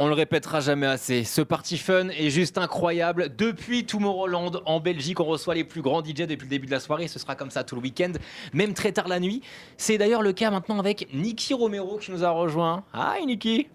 On le répétera jamais assez, ce party fun est juste incroyable. Depuis Tomorrowland en Belgique, on reçoit les plus grands DJ depuis le début de la soirée. Ce sera comme ça tout le week-end, même très tard la nuit. C'est d'ailleurs le cas maintenant avec Nicky Romero qui nous a rejoint. Hi Nicky.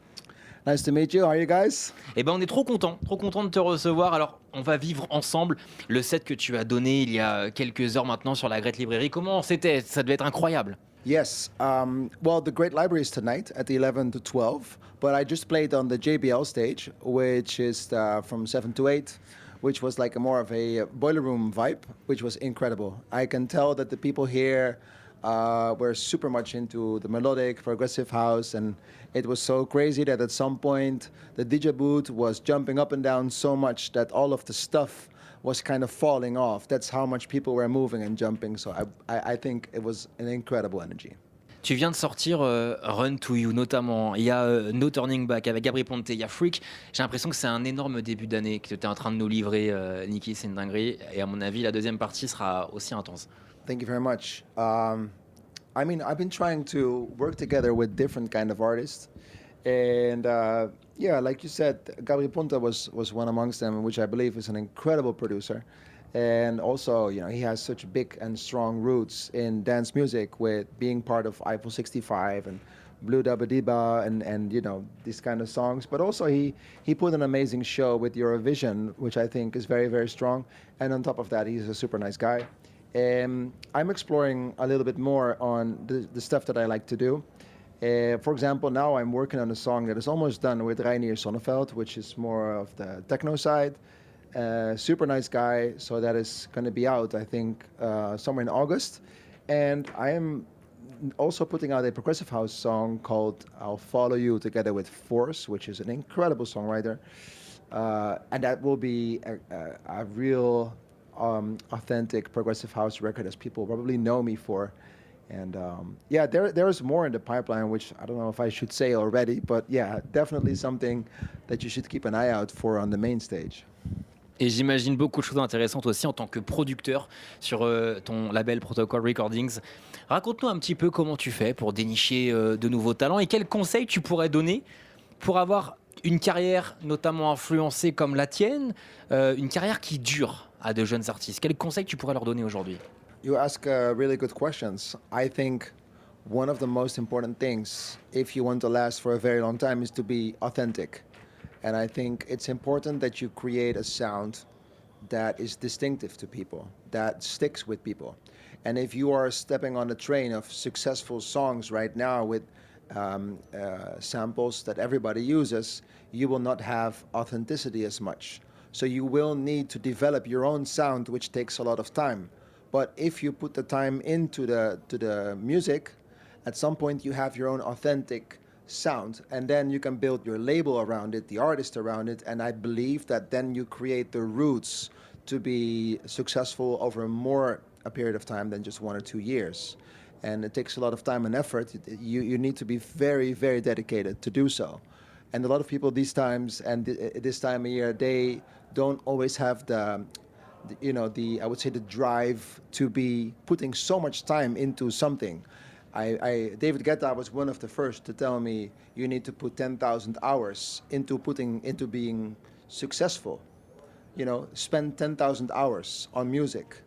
Nice to meet you. How are you guys? Eh ben on est trop content de te recevoir. Alors on va vivre ensemble le set que tu as donné il y a quelques heures maintenant sur la Great Librairie. Comment c'était? Ça devait être incroyable. Yes. Well, the Great Library is tonight at 11 to 12, but I just played on the JBL stage, which is from 7 to 8, which was like more of a boiler room vibe, which was incredible. I can tell that the people here were super much into the melodic, progressive house, and it was so crazy that at some point the DJ booth was jumping up and down so much that all of the stuff was kind of falling off. That's how much people were moving and jumping. So I think it was an incredible energy. Tu viens de sortir Run to You notamment. Il y a No Turning Back avec Gabri Ponte. Il y a Freak. J'ai l'impression que c'est un énorme début d'année que tu es en train de nous livrer, Nicky. C'est une dinguerie. Et à mon avis, la deuxième partie sera aussi intense. Thank you very much. I mean, I've been trying to work together with different kind of artists. And yeah, like you said, Gabri Ponte was one amongst them, which I believe is an incredible producer. And also, you know, he has such big and strong roots in dance music with being part of Eiffel 65 and Blue Dabba Diba and you know, these kind of songs. But also he put an amazing show with Eurovision, which I think is very, very strong. And on top of that, he's a super nice guy. I'm exploring a little bit more on the stuff that I like to do. For example, now I'm working on a song that is almost done with Reinier Sonneveld, which is more of the techno side. Super nice guy, so that is going to be out, I think, somewhere in August. And I am also putting out a progressive house song called I'll Follow You together with Force, which is an incredible songwriter. And that will be a real authentic progressive house record, as people probably know me for. And yeah, there's more in the pipeline, which I don't know if I should say already, but yeah, definitely something that you should keep an eye out for on the main stage. Et j'imagine beaucoup de choses intéressantes aussi en tant que producteur sur ton label Protocol Recordings. Raconte-nous un petit peu comment tu fais pour dénicher de nouveaux talents et quels conseils tu pourrais donner pour avoir une carrière notamment influencée comme la tienne, une carrière qui dure à de jeunes artistes. Quels conseils tu pourrais leur donner aujourd'hui? You ask really good questions. I think one of the most important things, if you want to last for a very long time, is to be authentic. And I think it's important that you create a sound that is distinctive to people, that sticks with people. And if you are stepping on the train of successful songs right now with samples that everybody uses, you will not have authenticity as much. So you will need to develop your own sound, which takes a lot of time. But if you put the time into the music, at some point you have your own authentic sound, and then you can build your label around it, the artist around it, and I believe that then you create the roots to be successful over a period of time than just 1 or 2 years. And it takes a lot of time and effort. You need to be very, very dedicated to do so. And a lot of people these times and this time of year, they don't always have the I would say the drive to be putting so much time into something. David Guetta was one of the first to tell me you need to put 10,000 hours into being successful. You know, spend 10,000 hours on music.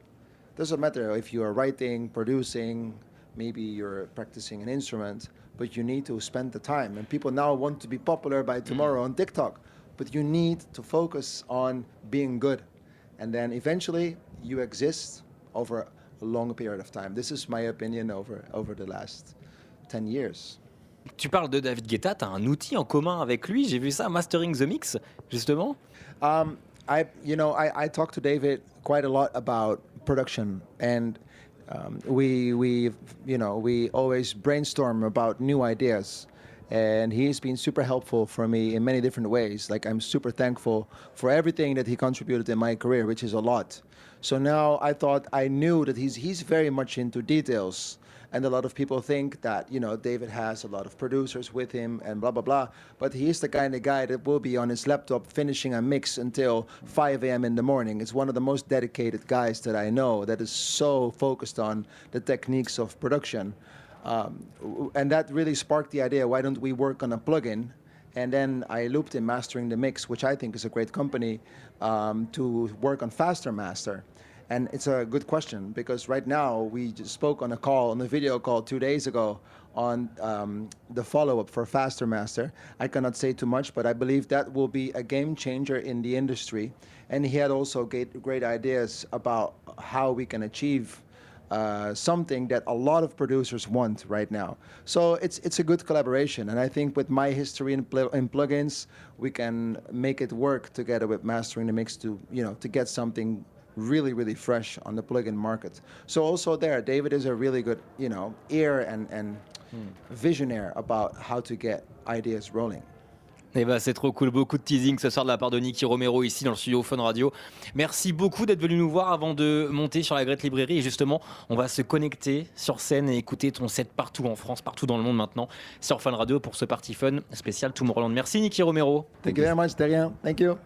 Doesn't matter if you are writing, producing, maybe you're practicing an instrument, but you need to spend the time. And people now want to be popular by tomorrow on TikTok, but you need to focus on being good. And then eventually you exist over a long period of time. This is my opinion over the last 10 years. Tu parles de David Guetta, tu as un outil en commun avec lui, j'ai vu ça, Mastering the Mix, justement. I talk to David quite a lot about production, and we always brainstorm about new ideas. And he's been super helpful for me in many different ways. Like, I'm super thankful for everything that he contributed in my career, which is a lot. So now I knew that he's very much into details. And a lot of people think that, you know, David has a lot of producers with him and blah, blah, blah. But he's the kind of guy that will be on his laptop finishing a mix until 5 a.m. in the morning. It's one of the most dedicated guys that I know that is so focused on the techniques of production. And that really sparked the idea, why don't we work on a plugin And then I looped in Mastering the Mix, which I think is a great company, to work on Faster Master. And it's a good question because right now we just spoke on a video call 2 days ago on the follow-up for Faster Master. I cannot say too much, but I believe that will be a game changer in the industry. And he had also great ideas about how we can achieve something that a lot of producers want right now. So it's a good collaboration, and I think with my history in plugins, we can make it work together with Mastering the Mix to get something really fresh on the plugin market. So also there, David is a really good ear and visionary about how to get ideas rolling. Eh ben, c'est trop cool, beaucoup de teasing ce soir de la part de Nicky Romero ici dans le studio Fun Radio. Merci beaucoup d'être venu nous voir avant de monter sur la Great Librairie et justement on va se connecter sur scène et écouter ton set partout en France, partout dans le monde maintenant sur Fun Radio pour ce Party Fun spécial Tomorrowland. Merci Nicky Romero. Thank you very much, de rien. Thank you.